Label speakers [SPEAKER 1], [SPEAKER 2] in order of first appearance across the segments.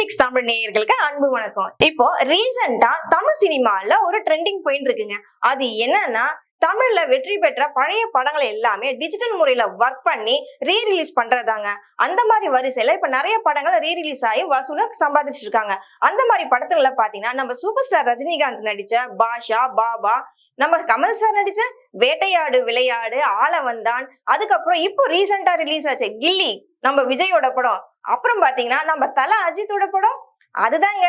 [SPEAKER 1] Phoenix Tamil நேயர்களுக்கு அன்பு வணக்கம். இப்போ ரீசெண்டா தமிழ் சினிமால ஒரு ட்ரெண்டிங் போயிட்டு இருக்குங்க. அது என்னன்னா, தமிழ்ல வெற்றி பெற்ற பழைய படங்களை எல்லாமே டிஜிட்டல் முறையில ஒர்க் பண்ணி ரீரிலீஸ் பண்றதாங்க. அந்த மாதிரி வரிசையில இப்ப நிறைய படங்கள் ரீரிலீஸ் ஆகி வசூல சம்பாதிச்சிட்டு இருக்காங்க. அந்த மாதிரி படத்துல பாத்தீங்கன்னா நம்ம சூப்பர் ஸ்டார் ரஜினிகாந்த் நடிச்ச பாஷா, பாபா, நம்ம கமல் சார் நடிச்ச வேட்டையாடு விளையாடு, ஆள வந்தான், அதுக்கப்புறம் இப்போ ரீசெண்டா ரிலீஸ் ஆச்சு கில்லி நம்ம விஜயோட படம். அப்புறம் பாத்தீங்கன்னா நம்ம தல அஜித்தோட படம் அதுதாங்க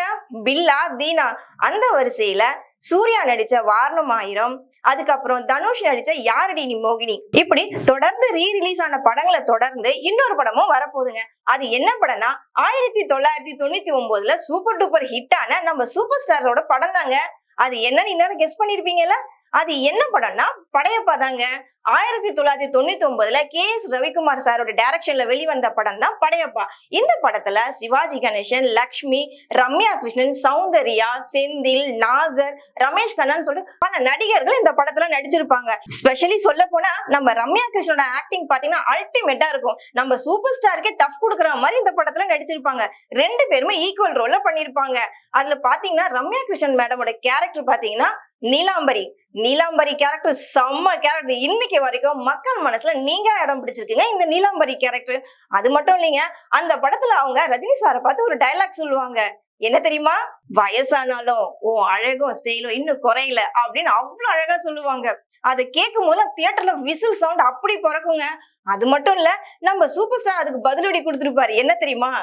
[SPEAKER 1] பில்லா தீனா. அந்த வரிசையில சூர்யா நடிச்ச வாரணம் ஆயிரம், அதுக்கப்புறம் தனுஷ் நடிச்ச யாரடி நீ மோகினி, இப்படி தொடர்ந்து ரீரிலீஸ் ஆன படங்களை தொடர்ந்து இன்னொரு படமும் வரப்போகுதுங்க. அது என்ன படம்னா 1999 சூப்பர் டூப்பர் ஹிட் ஆன நம்ம சூப்பர் ஸ்டாரோட படம் தாங்க. அது என்னன்னு இன்னும் கெஸ் பண்ணிருப்பீங்கல்ல. அது என்ன படம்னா படையப்பா தாங்க. 1999 KS ரவிக்குமார் சாரோட டைரக்ஷன்ல வெளிவந்த படம் தான் படையப்பா. இந்த படத்துல சிவாஜி கணேசன், லக்ஷ்மி, ரம்யா கிருஷ்ணன், சௌந்தர்யா, செந்தில், நாசர், ரமேஷ் கண்ணன் சொல்லிட்டு பல நடிகர்கள் இந்த படத்துல நடிச்சிருப்பாங்க. ஸ்பெஷலி சொல்ல போனா நம்ம ரம்யா கிருஷ்ணனோட ஆக்டிங் பாத்தீங்கன்னா அல்டிமேட்டா இருக்கும். நம்ம சூப்பர் ஸ்டாருக்கே டஃப் கொடுக்குற மாதிரி இந்த படத்துல நடிச்சிருப்பாங்க. ரெண்டு பேருமே ஈக்குவல் ரோல்ல பண்ணிருப்பாங்க. அதுல பாத்தீங்கன்னா ரம்யா கிருஷ்ணன் மேடமோட கேரக்டர் பாத்தீங்கன்னா நீலாம்பரி கேரக்டர் செம்ம கேரக்டர். இன்னைக்கு வரைக்கும் மக்கள் மனசுல நீங்க இடம் பிடிச்சிருக்கீங்க இந்த நீலாம்பரி கேரக்டர். அது மட்டும் இல்லைங்க, அந்த படத்துல அவங்க ரஜினி சாரை பார்த்து ஒரு டைலாக் சொல்லுவாங்க. என்ன தெரியுமா? வயசானாலும் உன் அழகும் ஸ்டைலும் இன்னும் குறையல அப்படின்னு அவ்வளவு அழகா சொல்லுவாங்க. அதை கேட்கும் போது தியேட்டர்ல விசில் சவுண்ட் அப்படி பிறக்குங்க. அது மட்டும் இல்ல, நம்ம சூப்பர் ஸ்டார் அதுக்கு பதிலடி கொடுத்திருப்பாரு. என்ன தெரியுமா?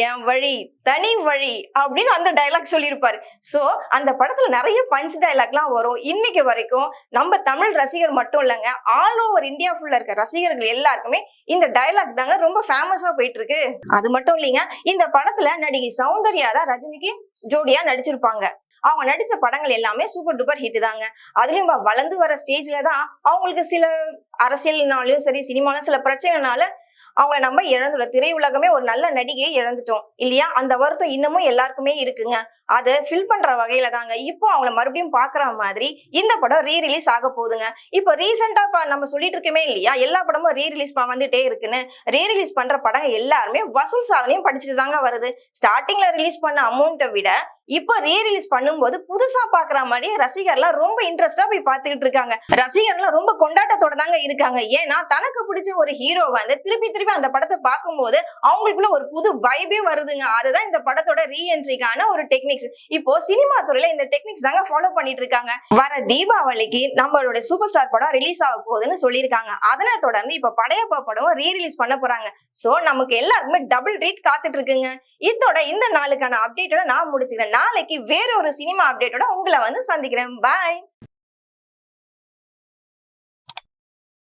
[SPEAKER 1] என் வழி தனி வழி அப்படின்னு அந்த டைலாக் சொல்லியிருப்பாரு. சோ அந்த படத்துல நிறைய பஞ்ச் டைலாக்லாம் வரும். இன்னைக்கு வரைக்கும் நம்ம தமிழ் ரசிகர் மட்டும் இல்லைங்க, ஆல் ஓவர் இந்தியா ஃபுல்லா இருக்க ரசிகர்கள் எல்லாருக்குமே இந்த டைலாக் தாங்க ரொம்ப ஃபேமஸா போயிட்டு இருக்கு. அது மட்டும் இல்லைங்க, இந்த படத்துல நடிகை சௌந்தர்யா தான் ரஜினிக்கு ஜோடியா நடிச்சிருப்பாங்க. அவங்க நடிச்ச படங்கள் எல்லாமே சூப்பர் டூப்பர் ஹிட் தாங்க. அதுலயும் வளர்ந்து வர ஸ்டேஜ்ல தான் அவங்களுக்கு சில அரசியல்னாலும் சரி, சினிமாலும் சில பிரச்சனைனால அவங்க நம்ம இழந்துட்டோம். திரையுலகமே ஒரு நல்ல நடிகையை இழந்துட்டோம் இல்லையா? அந்த வருத்தம் இன்னமும் எல்லாருக்குமே இருக்குங்க. அதை ஃபில் பண்ற வகையில தாங்க இப்போ அவங்கள மறுபடியும் பாக்குற மாதிரி இந்த படம் ரீரிலீஸ் ஆக போகுதுங்க. இப்போ ரீசெண்டா நம்ம சொல்லிட்டு இருக்கமே இல்லையா, எல்லா படமும் ரீரிலீஸ் வந்துட்டே இருக்குன்னு. ரீரிலீஸ் பண்ற படம் எல்லாருமே வசூல் சாதனையும் படிச்சுட்டு தாங்க வருது. ஸ்டார்டிங்ல ரிலீஸ் பண்ண அமௌண்ட்டை விட இப்போ ரீரிலீஸ் பண்ணும்போது புதுசா பாக்குற மாதிரி ரசிகர்லாம் ரொம்ப இன்ட்ரெஸ்டா போய் பாத்துக்கிட்டு இருக்காங்க. ரசிகர்லாம் ரொம்ப கொண்டாட்டத்தோட தாங்க இருக்காங்க. ஏன்னா தனக்கு பிடிச்ச ஒரு ஹீரோ திருப்பி அந்த படத்தை பார்க்கும்போது அவங்களுக்குள்ள ஒரு புது வைபே வருதுங்க. அதுதான் இந்த படத்தோட ரீஎன்ட்ரிக்கான ஒரு டெக்னிக்ஸ். இப்போ சினிமா துறையில இந்த டெக்னிக்ஸ் தாங்க ஃபாலோ பண்ணிட்டு இருக்காங்க. வர தீபாவளிக்கு நம்மளோட சூப்பர் ஸ்டார் படம் ரிலீஸ் ஆக போகுதுன்னு சொல்லியிருக்காங்க. அதனை தொடர்ந்து இப்ப படையப்பா படம் ரீரிலீஸ் பண்ண போறாங்க. சோ நமக்கு எல்லாருக்குமே டபுள் ட்ரீட் காத்துட்டு இருக்குங்க. இதோட இந்த நாளுக்கான அப்டேட்டோட நான் முடிச்சுக்கிறேன். நாளைக்கு வேற ஒரு சினிமா அப்டேட்டோட உங்களை சந்திக்கிறேன். பாய்.